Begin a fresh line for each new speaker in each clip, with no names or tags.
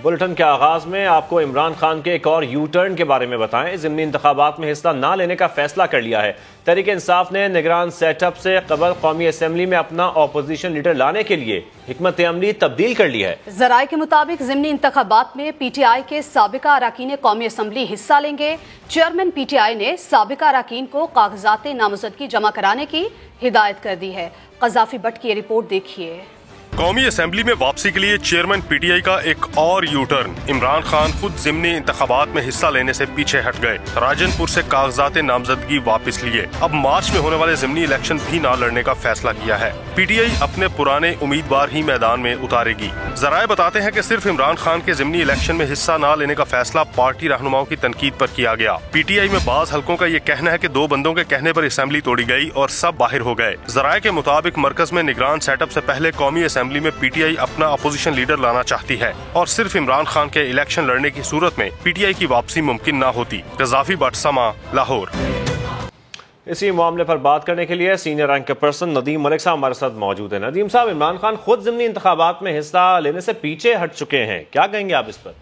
Bulletin کے آغاز میں آپ کو عمران خان کے ایک اور یو ٹرن کے بارے میں بتائیں۔ ضمنی انتخابات میں حصہ نہ لینے کا فیصلہ کر لیا ہے۔ تحریک انصاف نے نگران سیٹ اپ سے قبل قومی اسمبلی میں اپنا اپوزیشن لیڈر لانے کے لیے حکمت عملی تبدیل کر لی ہے۔
ذرائع کے مطابق ضمنی انتخابات میں پی ٹی آئی کے سابقہ اراکین قومی اسمبلی حصہ لیں گے۔ چیئرمین پی ٹی آئی نے سابقہ اراکین کو کاغذات نامزدگی جمع کرانے کی ہدایت کر دی ہے۔ قذافی بٹ کی یہ رپورٹ دیکھیے۔
قومی اسمبلی میں واپسی کے لیے چیئرمین پی ٹی آئی کا ایک اور یو ٹرن۔ عمران خان خود ضمنی انتخابات میں حصہ لینے سے پیچھے ہٹ گئے، راجن پور سے کاغذات نامزدگی واپس لیے، اب مارچ میں ہونے والے ضمنی الیکشن بھی نہ لڑنے کا فیصلہ کیا ہے۔ پی ٹی آئی اپنے پرانے امیدوار ہی میدان میں اتارے گی۔ ذرائع بتاتے ہیں کہ صرف عمران خان کے ضمنی الیکشن میں حصہ نہ لینے کا فیصلہ پارٹی رہنماؤں کی تنقید پر کیا گیا۔ پی ٹی آئی میں بعض حلقوں کا یہ کہنا ہے کہ 2 بندوں کے کہنے پر اسمبلی توڑی گئی اور سب باہر ہو گئے۔ ذرائع کے مطابق مرکز میں نگران سیٹ اپ سے پہلے قومی اسمبلی میں پی ٹی آئی اپنا اپوزیشن لیڈر لانا چاہتی ہے اور صرف عمران خان کے الیکشن لڑنے کی صورت میں پی ٹی آئی کی واپسی ممکن نہ ہوتی۔ قذافی بٹ سما، لاہور۔
اسی معاملے پر بات کرنے کے لیے سینئر رینک پرسن ندیم ملک صاحب ہمارے ساتھ موجود ہیں۔ ندیم صاحب، عمران خان خود ضمنی انتخابات میں حصہ لینے سے پیچھے ہٹ چکے ہیں، کیا کہیں گے آپ اس پر؟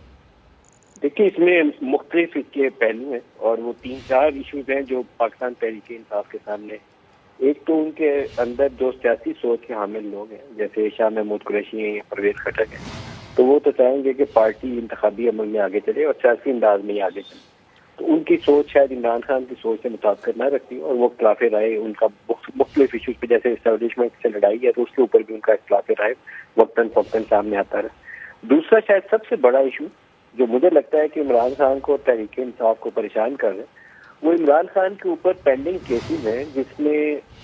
دیکھیے، اس میں مختلف اس کے پہلو ہیں اور وہ 3-4 ایشوز ہیں جو پاکستان تحریک انصاف کے سامنے۔ ایک تو ان کے اندر جو سیاسی سوچ کے حامل لوگ ہیں، جیسے شاہ محمود قریشی ہیں یا پرویز خٹک ہیں، تو وہ تو چاہیں گے کہ پارٹی انتخابی عمل میں آگے چلے اور سیاسی انداز میں ہی آگے چلے۔ تو ان کی سوچ شاید عمران خان کی سوچ سے مطابقت نہ رکھتی اور وہ اختلاف رائے ان کا مختلف ایشوز پہ، جیسے اسٹیبلشمنٹ سے لڑائی ہے تو اس کے اوپر بھی ان کا اختلاف رائے وقتاً فوقتاً سامنے آتا رہا۔ دوسرا شاید سب سے بڑا ایشو جو مجھے لگتا ہے کہ عمران خان کو تحریک انصاف کو پریشان کر رہے ہیں، وہ عمران خان کے اوپر پینڈنگ کیسز ہیں، جس میں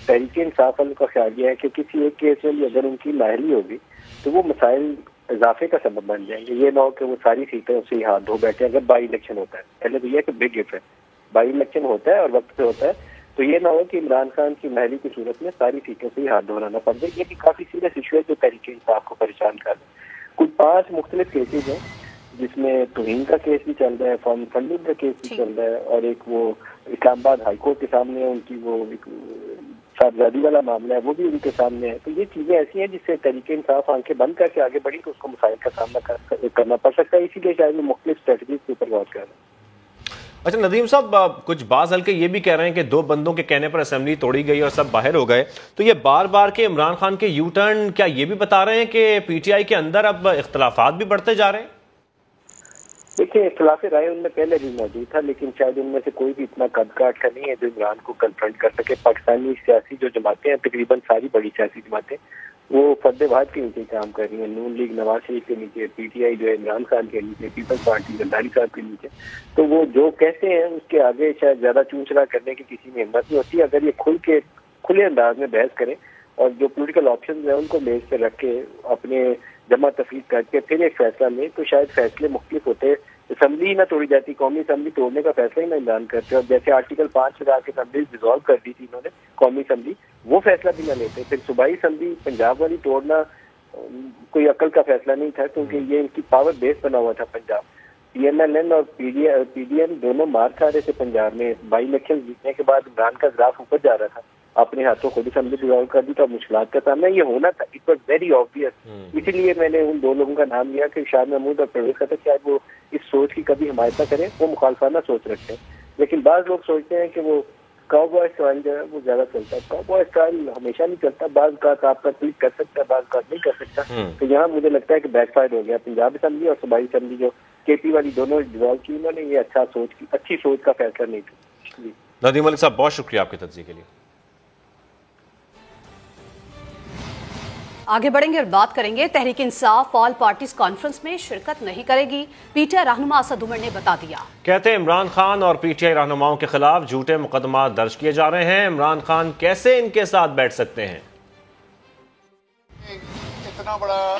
تحریک انصاف والوں کا خیال یہ ہے کہ کسی ایک کیس میں اگر ان کی لاہلی ہوگی تو وہ مسائل اضافے کا سبب بن جائیں گے۔ یہ نہ ہو کہ وہ ساری سیٹیں اسے ہی ہاتھ دھو بیٹھے اگر بائی الیکشن ہوتا ہے۔ پہلے تو یہ کہ بگ اف ہے، بائی الیکشن ہوتا ہے اور وقت پہ ہوتا ہے، تو یہ نہ ہو کہ عمران خان کی لاہلی کی صورت میں ساری سیٹوں سے ہی ہاتھ دھونا پڑ جائے۔ یہ بھی کافی سیریس ایشو ہے جو تحریک انصاف کو پریشان کر رہے ہیں۔ کچھ 5 مختلف کیسز ہیں، جس میں توہین کا کیس بھی چل رہا ہے، فارم فنڈنگ کا کیس بھی چل رہا ہے، اور ایک وہ اسلام آباد ہائی کورٹ کے سامنے ان کی وہ صاحبزادی والا معاملہ ہے، وہ بھی ان کے سامنے ہے۔ تو یہ چیزیں ایسی ہیں جس سے تحریک انصاف آنکھیں بند کر کے آگے بڑھی تو اس کو مسائل کا سامنا کرنا پڑ سکتا ہے، اسی لیے شاید وہ مختلف اسٹریٹجیز کے اوپر غور کر رہے ہیں۔
اچھا ندیم صاحب، کچھ بعض حلقے یہ بھی کہہ رہے ہیں کہ 2 بندوں کے کہنے پر اسمبلی توڑی گئی اور سب باہر ہو گئے، تو یہ بار بار کے عمران خان کے یو ٹرن کیا یہ بھی بتا رہے ہیں کہ پی ٹی آئی کے اندر اب اختلافات بھی بڑھتے جا رہے ہیں؟
دیکھیں، اختلاف رائے ان میں پہلے بھی موجود تھا، لیکن شاید ان میں سے کوئی بھی اتنا قد کاٹ کا نہیں ہے جو عمران کو کنفرنٹ کر سکے۔ پاکستانی سیاسی جو جماعتیں ہیں، تقریباً ساری بڑی سیاسی جماعتیں، وہ فرد واحد کے نیچے کام کر رہی ہیں۔ نون لیگ نواز شریف کے نیچے، پی ٹی آئی جو ہے عمران خان کے نیچے، پیپلز پارٹی زرداری صاحب کے نیچے، تو وہ جو کہتے ہیں اس کے آگے شاید زیادہ چونچرا کرنے کی کسی میں ہمت نہیں ہوتی۔ اگر یہ کھلے انداز میں بحث کریں اور جو پولیٹیکل آپشنز ہیں ان کو میز پہ رکھ کے اپنے جمع تفریق کر کے پھر ایک فیصلہ لیں تو شاید فیصلے مختلف ہوتے۔ اسمبلی ہی نہ توڑی جاتی، قومی اسمبلی توڑنے کا فیصلہ ہی نہ عمران کرتے، اور جیسے آرٹیکل 5 لگا کے اسمبلی ڈیزالو کر دی تھی انہوں نے قومی اسمبلی، وہ فیصلہ بھی نہ لیتے۔ پھر صوبائی اسمبلی پنجاب والی توڑنا کوئی عقل کا فیصلہ نہیں تھا، کیونکہ یہ ان کی پاور بیس بنا ہوا تھا Punjab. P M L N اور پی ڈی ایم دونوں مار کھا رہے تھے پنجاب میں۔ بائی الیکشن جیتنے کے بعد عمران کا گراف اوپر جا رہا تھا، اپنے ہاتھوں خود اسمبلی ڈیزالو کر دی تو مشکلات کا سامنا یہ ہونا تھا۔ It was very obvious. اسی لیے میں نے ان 2 لوگوں کا نام لیا کہ شاہ محمود اور پرویز خٹک، شاید وہ اس سوچ کی کبھی حمایت نہ کریں، وہ مخالفانہ سوچ رکھتے ہیں، لیکن بعض لوگ سوچتے ہیں کہ وہ کاؤ بوائے اسٹائل جو ہے وہ زیادہ چلتا ہے۔ کاؤ بوائے اسٹائل ہمیشہ نہیں چلتا، بعض کا آپ کا کلک کر سکتا ہے، بعض کا نہیں کر سکتا۔ تو یہاں مجھے لگتا ہے کہ بیک فائر ہو گیا۔ پنجاب اسمبلی اور صوبائی اسمبلی جو کے پی والی دونوں ڈیزالو کی، انہوں نے یہ اچھی سوچ کا فیصلہ نہیں تھا۔
ندیم ملک صاحب، بہت شکریہ آپ کے تجزیے کے لیے۔
آگے بڑھیں گے اور بات کریں گے Tehreek Insaf all parties conference میں شرکت نہیں کرے گی، پی ٹی آئی رہنما اسد عمر نے بتا دیا۔
کہتے ہیں عمران خان اور پی ٹی آئی رہنماؤں کے خلاف جھوٹے مقدمات درج کیے جا رہے ہیں، عمران خان کیسے ان کے ساتھ بیٹھ سکتے ہیں؟
اتنا بڑا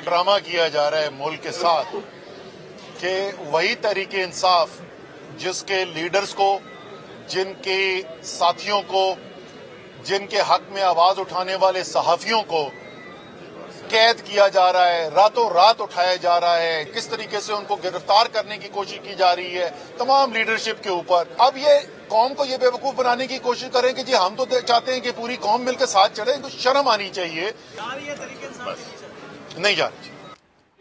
ڈرامہ کیا جا رہا ہے ملک کے ساتھ کہ وہی تحریک انصاف جس کے لیڈرز کو، جن کے ساتھیوں کو، جن کے حق میں آواز اٹھانے والے صحافیوں کو قید کیا جا رہا ہے، راتوں رات اٹھایا جا رہا ہے، کس طریقے سے ان کو گرفتار کرنے کی کوشش کی جا رہی ہے تمام لیڈرشپ کے اوپر۔ اب یہ قوم کو یہ بے وقوف بنانے کی کوشش کریں کہ جی ہم تو چاہتے ہیں کہ پوری قوم مل کے ساتھ چڑھے، تو شرم آنی چاہیے۔ نہیں جا رہی۔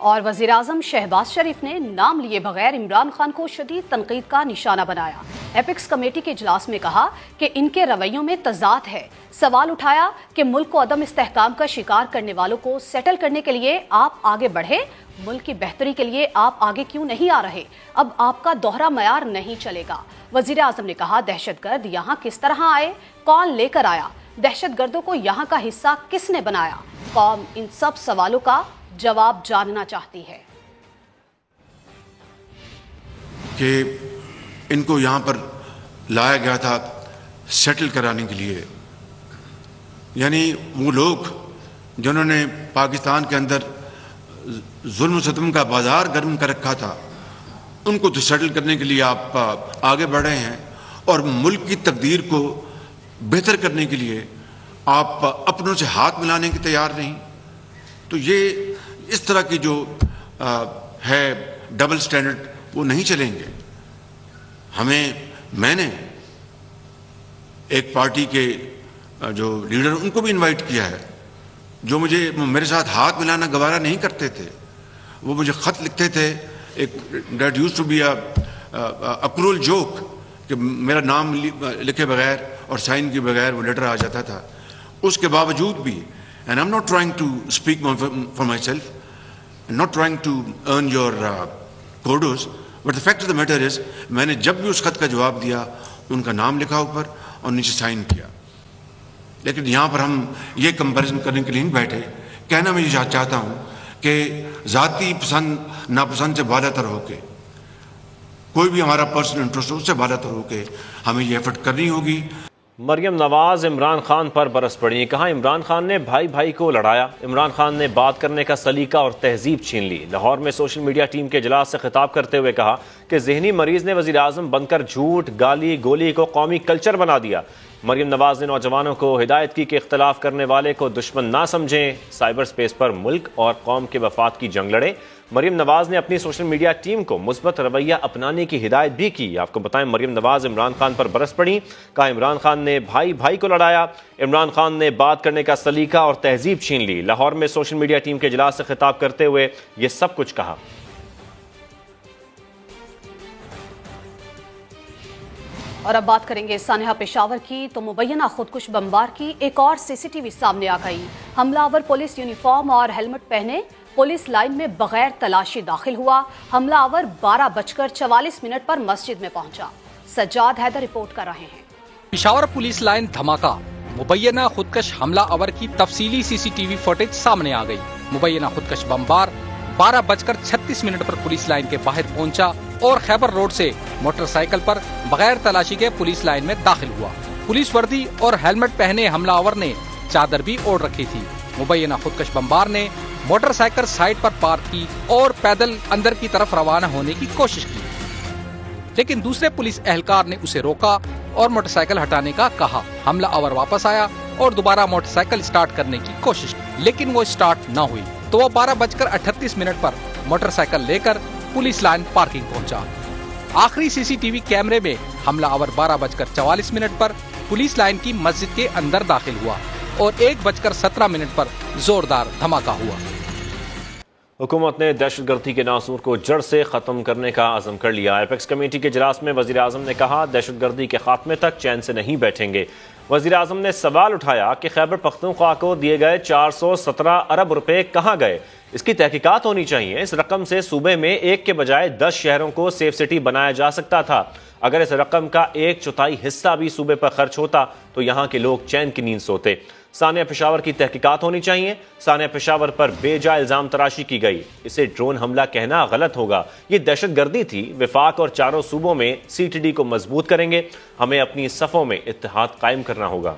اور وزیراعظم شہباز شریف نے نام لیے بغیر عمران خان کو شدید تنقید کا نشانہ بنایا۔ ایپیکس کمیٹی کے اجلاس میں کہا کہ ان کے رویوں میں تضاد ہے۔ سوال اٹھایا کہ ملک کو عدم استحکام کا شکار کرنے والوں کو سیٹل کرنے کے لیے آپ آگے بڑھے، ملک کی بہتری کے لیے آپ آگے کیوں نہیں آ رہے؟ اب آپ کا دوہرا معیار نہیں چلے گا۔ وزیر اعظم نے کہا دہشت گرد یہاں کس طرح آئے، کون لے کر آیا، دہشت گردوں کو یہاں کا حصہ کس نے بنایا؟ قوم ان سب سوالوں کا جواب جاننا چاہتی ہے
کہ ان کو یہاں پر لایا گیا تھا سیٹل کرانے کے لیے، یعنی وہ لوگ جنہوں نے پاکستان کے اندر ظلم و ستم کا بازار گرم کر رکھا تھا، ان کو تو سیٹل کرنے کے لیے آپ آگے بڑھ رہے ہیں، اور ملک کی تقدیر کو بہتر کرنے کے لیے آپ اپنوں سے ہاتھ ملانے کے تیار نہیں۔ تو یہ اس طرح کی جو ہے ڈبل سٹینڈرڈ وہ نہیں چلیں گے۔ میں نے ایک پارٹی کے جو لیڈر ان کو بھی انوائٹ کیا ہے، جو میرے ساتھ ہاتھ ملانا گوارا نہیں کرتے تھے، وہ مجھے خط لکھتے تھے، ایک that used to be a cruel joke کہ میرا نام لکھے بغیر اور سائن کے بغیر وہ لیٹر آ جاتا تھا۔ اس کے باوجود بھی and I'm not trying to speak for myself, not trying to earn your kudos, but the fact of the matter is میں نے جب بھی اس خط کا جواب دیا ان کا نام لکھا اوپر اور نیچے سائن کیا۔ لیکن یہاں پر ہم یہ کمپیریزن کرنے کے لیے نہیں بیٹھے۔ کہنا میں یہ چاہتا ہوں کہ ذاتی پسند ناپسند سے بالا تر ہو کے، کوئی بھی ہمارا پرسنل انٹرسٹ اس سے بالا تر ہو کے ہمیں یہ ایفرٹ کرنی ہوگی۔
مریم نواز عمران خان پر برس پڑی، کہا عمران خان نے بھائی کو لڑایا، عمران خان نے بات کرنے کا سلیقہ اور تہذیب چھین لی۔ لاہور میں سوشل میڈیا ٹیم کے اجلاس سے خطاب کرتے ہوئے کہا کہ ذہنی مریض نے وزیر اعظم بن کر جھوٹ، گالی گولی کو قومی کلچر بنا دیا۔ مریم نواز نے نوجوانوں کو ہدایت کی کہ اختلاف کرنے والے کو دشمن نہ سمجھیں، سائبر سپیس پر ملک اور قوم کے مفاد کی جنگ لڑیں۔ مریم نواز نے اپنی سوشل میڈیا ٹیم کو مثبت رویہ اپنانے کی ہدایت بھی کی۔ آپ کو بتائیں مریم نواز عمران خان پر برس پڑی، کہا عمران خان نے بھائی کو لڑایا، عمران خان نے بات کرنے کا سلیقہ اور تہذیب چھین لی۔ لاہور میں سوشل میڈیا ٹیم کے اجلاس سے خطاب کرتے ہوئے یہ سب کچھ کہا۔
اور اب بات کریں گے سانحہ پشاور کی، تو مبینہ خودکش بمبار کی ایک اور سی سی ٹی وی سامنے آ گئی۔ حملہ آور پولیس یونیفارم اور ہیلمٹ پہنے پولیس لائن میں بغیر تلاشی داخل ہوا۔ حملہ آور 12:44 پر مسجد میں پہنچا۔ سجاد حیدر رپورٹ کر رہے ہیں۔
پشاور پولیس لائن دھماکہ، مبینہ خودکش حملہ آور کی تفصیلی سی سی ٹی وی فوٹیج سامنے آ گئی۔ مبینہ خودکش بمبار 12:36 پر پولیس لائن کے باہر پہنچا اور خیبر روڈ سے موٹر سائیکل پر بغیر تلاشی کے پولیس لائن میں داخل ہوا۔ پولیس وردی اور ہیلمٹ پہنے حملہ آور نے چادر بھی اوڑھ رکھی تھی۔ مبینہ خودکش بمبار نے موٹر سائیکل سائیڈ پر پارک کی اور پیدل اندر کی طرف روانہ ہونے کی کوشش کی، لیکن دوسرے پولیس اہلکار نے اسے روکا اور موٹر سائیکل ہٹانے کا کہا۔ حملہ آور واپس آیا اور دوبارہ موٹر سائیکل سٹارٹ کرنے کی کوشش کی، لیکن وہ سٹارٹ نہ ہوئی تو وہ 12:38 پر موٹر سائیکل لے کر پولیس لائن پارکنگ پہنچا۔ آخری سی سی ٹی وی کیمرے میں حملہ آور 12:44 پر پولیس لائن کی مسجد کے اندر داخل ہوا اور 1:17 پر زوردار دھماکہ ہوا۔
حکومت نے دہشت گردی کے ناسور کو جڑ سے ختم کرنے کا عزم کر لیا۔ ایپیکس کمیٹی کے اجلاس میں وزیر اعظم نے کہا دہشت گردی کے خاتمے تک چین سے نہیں بیٹھیں گے۔ وزیر اعظم نے سوال اٹھایا کہ خیبر پختونخوا کو دیے گئے 417 ارب روپے کہاں گئے؟ اس کی تحقیقات ہونی چاہیے۔ اس رقم سے صوبے میں 1 کے بجائے 10 شہروں کو سیف سٹی بنایا جا سکتا تھا۔ اگر اس رقم کا 1/4 حصہ بھی صوبے پر خرچ ہوتا تو یہاں کے لوگ چین کی نیند سوتے۔ سانحہ پشاور کی تحقیقات ہونی چاہیے۔ سانحہ پشاور پر بے جا الزام تراشی کی گئی، اسے ڈرون حملہ کہنا غلط ہوگا۔ یہ دہشت گردی تھی۔ وفاق اور چاروں صوبوں میں سی ٹی ڈی کو مضبوط کریں گے۔ ہمیں اپنی صفوں میں اتحاد قائم کرنا ہوگا۔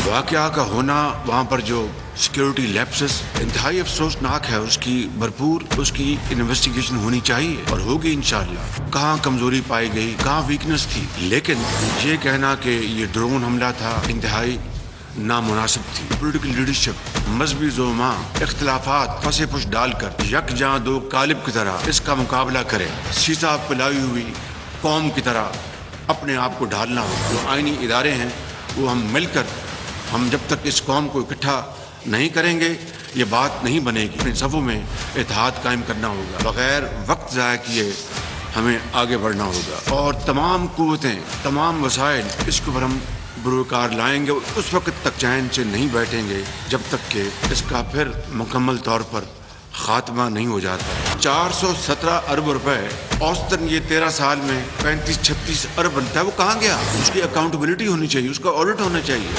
واقعہ کا ہونا، وہاں پر جو سیکیورٹی لیپسز انتہائی افسوسناک ہے، اس کی بھرپور انویسٹیگیشن ہونی چاہیے اور ہوگی انشاءاللہ۔ کہاں کمزوری پائی گئی، کہاں ویکنس تھی، لیکن یہ کہنا کہ یہ ڈرون حملہ تھا انتہائی نامناسب تھی۔ پولیٹیکل لیڈرشپ، مذہبی زعماء اختلافات پس پش ڈال کر یکجاں دو قالب کی طرح اس کا مقابلہ کرے، سیسا پلائی ہوئی قوم کی طرح اپنے آپ کو ڈھالنا ہو۔ جو آئینی ادارے ہیں وہ ہم مل کر، ہم جب تک اس قوم کو اکٹھا نہیں کریں گے یہ بات نہیں بنے گی. اپنے صفوں میں اتحاد قائم کرنا ہوگا. بغیر وقت ضائع کیے ہمیں آگے بڑھنا ہوگا اور تمام قوتیں تمام وسائل اس کو پر ہم بروکار لائیں گے. اس وقت تک چین سے نہیں بیٹھیں گے جب تک کہ اس کا پھر مکمل طور پر خاتمہ نہیں ہو جاتا. 417 ارب روپے اوسطاً یہ 13 سال میں 35-36 ارب بنتا ہے. وہ کہاں گیا؟ اس کی اکاؤنٹیبلٹی ہونی چاہیے, اس کا آڈٹ ہونا چاہیے.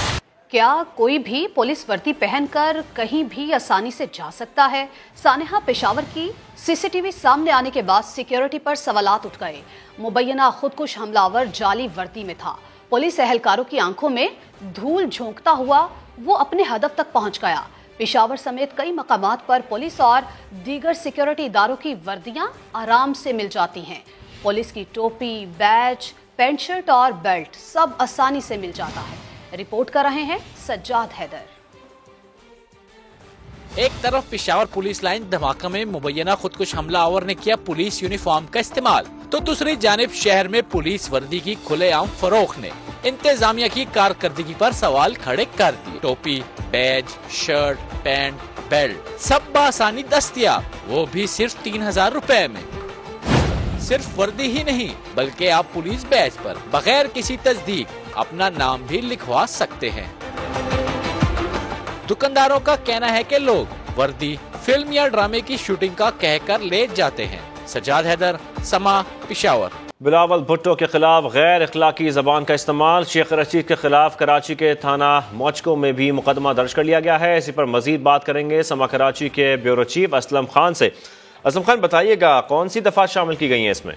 کیا کوئی بھی پولیس وردی پہن کر کہیں بھی آسانی سے جا سکتا ہے؟ سانحہ پشاور کی سی سی ٹی وی سامنے آنے کے بعد سیکیورٹی پر سوالات اٹھ گئے. مبینہ خودکش حملہ آور جعلی وردی میں تھا. پولیس اہلکاروں کی آنکھوں میں دھول جھونکتا ہوا وہ اپنے ہدف تک پہنچ گیا. پشاور سمیت کئی مقامات پر پولیس اور دیگر سیکیورٹی اداروں کی وردیاں آرام سے مل جاتی ہیں. پولیس کی ٹوپی، بیج، پینٹ شرٹ اور بیلٹ سب آسانی سے مل جاتا ہے. رپورٹ کر رہے ہیں سجاد حیدر.
ایک طرف پشاور پولیس لائن دھماکہ میں مبینہ خودکش حملہ آور نے کیا پولیس یونیفارم کا استعمال، تو دوسری جانب شہر میں پولیس وردی کی کھلے عام فروخت نے انتظامیہ کی کارکردگی پر سوال کھڑے کر دیے. ٹوپی، بیج، شرٹ، پینٹ، بیلٹ سب بآسانی دستیاب، وہ بھی صرف 3000 روپے میں. صرف وردی ہی نہیں بلکہ آپ پولیس بیج پر بغیر کسی تصدیق اپنا نام بھی لکھوا سکتے ہیں. دکانداروں کا کہنا ہے کہ لوگ وردی فلم یا ڈرامے کی شوٹنگ کا کہہ کر لے جاتے ہیں. سجاد حیدر، سما، پشاور.
بلاول بھٹو کے خلاف غیر اخلاقی زبان کا استعمال. شیخ رشید کے خلاف کراچی کے تھانہ موچکو میں بھی مقدمہ درج کر لیا گیا ہے. اسی پر مزید بات کریں گے سما کراچی کے بیورو چیف اسلم خان سے. اسلم خان بتائیے گا کون سی دفعات شامل کی گئی ہیں اس میں؟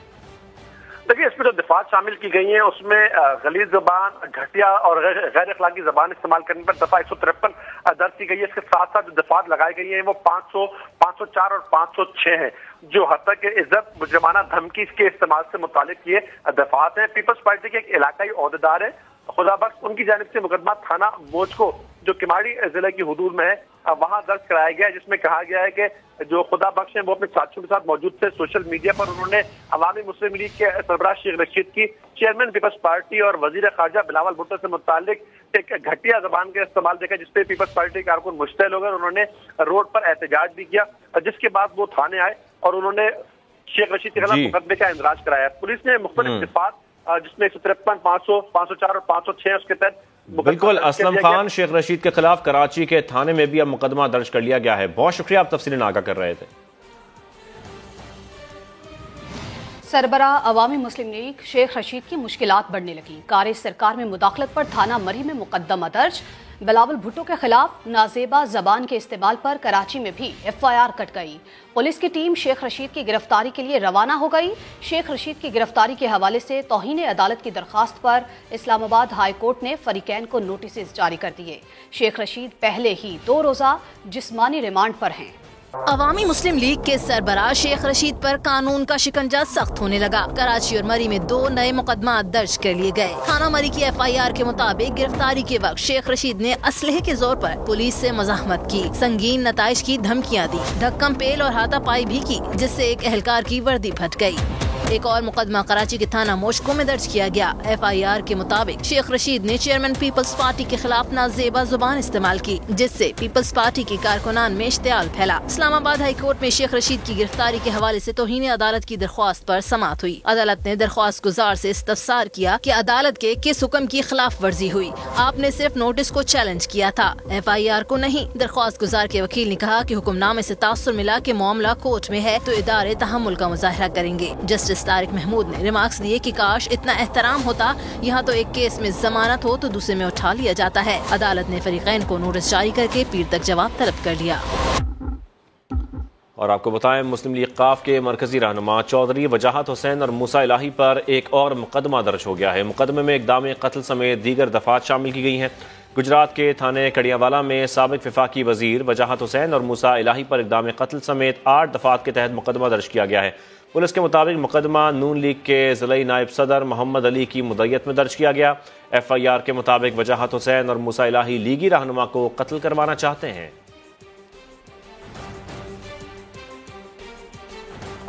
دیکھیے اس میں جو دفعات شامل کی گئی ہیں اس میں غلیظ زبان، گھٹیا اور غیر اخلاقی زبان استعمال کرنے پر دفعہ 153 درج کی گئی ہے. اس کے ساتھ ساتھ جو دفعات لگائی گئی ہیں وہ 500، 504 اور 506 ہیں جو حد تک عزت مجرمانہ دھمکی کے استعمال سے متعلق یہ دفعات ہیں. پیپلز پارٹی کے ایک علاقائی عہدیدار ہیں خدا بخش، ان کی جانب سے مقدمہ تھانہ موچکو جو کماڑی ضلع کی حدود میں ہے وہاں درج کرایا گیا ہے، جس میں کہا گیا ہے کہ جو خدا بخش ہیں وہ اپنے ساتھیوں کے ساتھ موجود تھے. سوشل میڈیا پر انہوں نے عوامی مسلم لیگ کے سربراہ شیخ رشید کی، چیئرمین پیپلز پارٹی اور وزیر خارجہ بلاول بھٹو سے متعلق ایک گھٹیا زبان کا استعمال دیکھا، جس پہ پیپلز پارٹی کے کارکن مشتعل ہو گئے. انہوں نے روڈ پر احتجاج بھی کیا، جس کے بعد وہ تھانے آئے اور انہوں نے شیخ رشید کے خلاف مقدمے کا اندراج کرایا. پولیس نے مختلف دفعات جس میں 153، 500، 504 اور 506 اس کے تحت
بالکل. اسلم خان، شیخ رشید کے خلاف کراچی کے تھانے میں بھی اب مقدمہ درج کر لیا گیا ہے. بہت شکریہ، آپ تفصیلیں آگاہ کر رہے تھے.
سربراہ عوامی مسلم لیگ شیخ رشید کی مشکلات بڑھنے لگیں. کار سرکار میں مداخلت پر تھانہ مری میں مقدمہ درج. بلاول بھٹو کے خلاف نازیبا زبان کے استعمال پر کراچی میں بھی FIR کٹ گئی. پولیس کی ٹیم شیخ رشید کی گرفتاری کے لیے روانہ ہو گئی. شیخ رشید کی گرفتاری کے حوالے سے توہین عدالت کی درخواست پر اسلام آباد ہائی کورٹ نے فریقین کو نوٹسز جاری کر دیے. شیخ رشید پہلے ہی 2 روزہ جسمانی ریمانڈ پر ہیں.
عوامی مسلم لیگ کے سربراہ شیخ رشید پر قانون کا شکنجہ سخت ہونے لگا. کراچی اور مری میں 2 نئے مقدمات درج کر لیے گئے. تھانہ مری کی FIR کے مطابق گرفتاری کے وقت شیخ رشید نے اسلحے کے زور پر پولیس سے مزاحمت کی، سنگین نتائج کی دھمکیاں دی، دھکم پیل اور ہاتھا پائی بھی کی، جس سے ایک اہلکار کی وردی پھٹ گئی. ایک اور مقدمہ کراچی کے تھانہ موچکو میں درج کیا گیا. FIR کے مطابق شیخ رشید نے چیئرمین پیپلز پارٹی کے خلاف نازیبا زبان استعمال کی، جس سے پیپلز پارٹی کے کارکنان میں اشتعال پھیلا. اسلام آباد ہائی کورٹ میں شیخ رشید کی گرفتاری کے حوالے سے توہین عدالت کی درخواست پر سماعت ہوئی. عدالت نے درخواست گزار سے استفسار کیا کہ عدالت کے کس حکم کی خلاف ورزی ہوئی. آپ نے صرف نوٹس کو چیلنج کیا تھا، FIR کو نہیں. درخواست گزار کے وکیل نے کہا کہ حکم نامے سے تاثر ملا کہ معاملہ کورٹ میں ہے تو ادارے تحمل کا مظاہرہ کریں گے. جسٹس طارق محمود نے ریمارکس دیے کہ کاش اتنا احترام ہوتا، یہاں تو ایک کیس میں ضمانت ہو تو دوسرے میں اٹھا لیا جاتا ہے. عدالت نے فریقین کو نوٹس جاری کر کے پیر تک جواب طلب کر لیا.
اور آپ کو بتائیں مسلم لیگ قاف کے مرکزی رہنما چودھری وجاہت حسین اور موسیٰ الہی پر ایک اور مقدمہ درج ہو گیا ہے. مقدمے میں اقدام قتل سمیت دیگر دفعات شامل کی گئی ہیں. گجرات کے تھانے کڑیاوالا میں سابق وفاقی وزیر وجاہت حسین اور موسیٰ الہی پر اقدام قتل سمیت 8 دفعات کے تحت مقدمہ درج کیا گیا ہے. پولیس کے مطابق مقدمہ نون لیگ کے ضلعی نائب صدر محمد علی کی مدعیت میں درج کیا گیا. FIR کے مطابق وجاہت حسین اور موسیٰ الہی لیگی رہنما کو قتل کروانا چاہتے ہیں.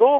2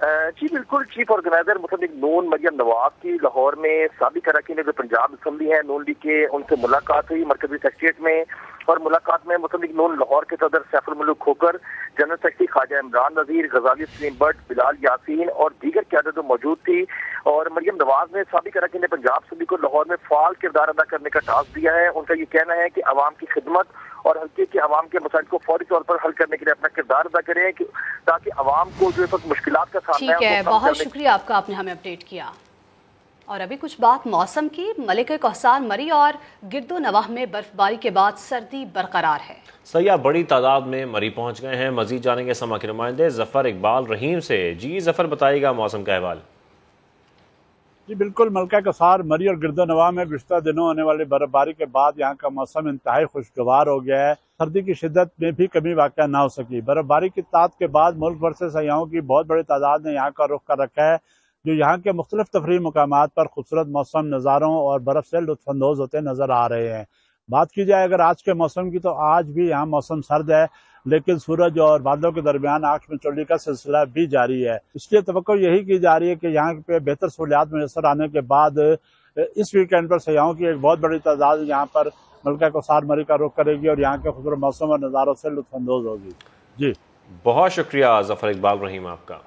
جی بالکل، چیف آرگنائزر مسلم نون مریم نواز کی لاہور میں سابق اراکین جو پنجاب اسمبلی ہے نون لیگ کے، ان سے ملاقات ہوئی مرکزی سیکریٹریٹ میں، اور ملاقات میں مسلم نون لاہور کے صدر سیف الملک کھوکر، جنرل سیکرٹری خواجہ عمران نذیر، غزالی سلیم بٹ، بلال یاسین اور دیگر قیادت موجود تھی۔ اور مریم نواز نے سابق اراکین پنجاب اسمبلی کو لاہور میں فعال کردار ادا کرنے کا ٹاسک دیا ہے۔ ان کا یہ کہنا ہے کہ عوام کی خدمت اور حلقے کے عوام کے مسائل کو فوری طور پر حل کرنے کے لیے اپنا کردار ادا کریں تاکہ عوام کو جو اس وقت مشکلات کا سامنا
ٹھیک ہے، بہت شکریہ آپ کا، آپ نے ہمیں اپڈیٹ کیا۔ اور ابھی کچھ بات موسم کی، ملکہ کوثر مری اور گرد و نواح میں برف باری کے بعد سردی برقرار ہے۔
سیاح بڑی تعداد میں مری پہنچ گئے ہیں۔ مزید جانیں گے سما کے نمائندے ظفر اقبال رحیم سے۔ جی ظفر، بتائیے گا موسم کا احوال۔
جی بالکل، ملکہ کوثر مری اور گرد و نواح میں گزشتہ دنوں ہونے والی برف باری کے بعد یہاں کا موسم انتہائی خوشگوار ہو گیا ہے۔ سردی کی شدت میں بھی کمی واقع نہ ہو سکی۔ برف باری کی تعداد کے بعد ملک بھر سے سیاحوں کی بہت بڑی تعداد نے یہاں کا رخ کر رکھا ہے، جو یہاں کے مختلف تفریحی مقامات پر خوبصورت موسم نظاروں اور برف سے لطف اندوز ہوتے نظر آ رہے ہیں۔ بات کی جائے اگر آج کے موسم کی تو آج بھی یہاں موسم سرد ہے، لیکن سورج اور بادلوں کے درمیان آنکھ مچولی کا سلسلہ بھی جاری ہے۔ اس لیے توقع یہی کی جا رہی ہے کہ یہاں پہ بہتر سہولیات میسر آنے کے بعد اس ویکینڈ پر سیاحوں کی ایک بہت بڑی تعداد یہاں پر ملکہ کوثر مری کا رخ کرے گی اور یہاں کے خوبصورت موسم اور نظاروں سے لطف اندوز ہوگی۔ جی
بہت شکریہ ظفر اقبال رحیم آپ کا۔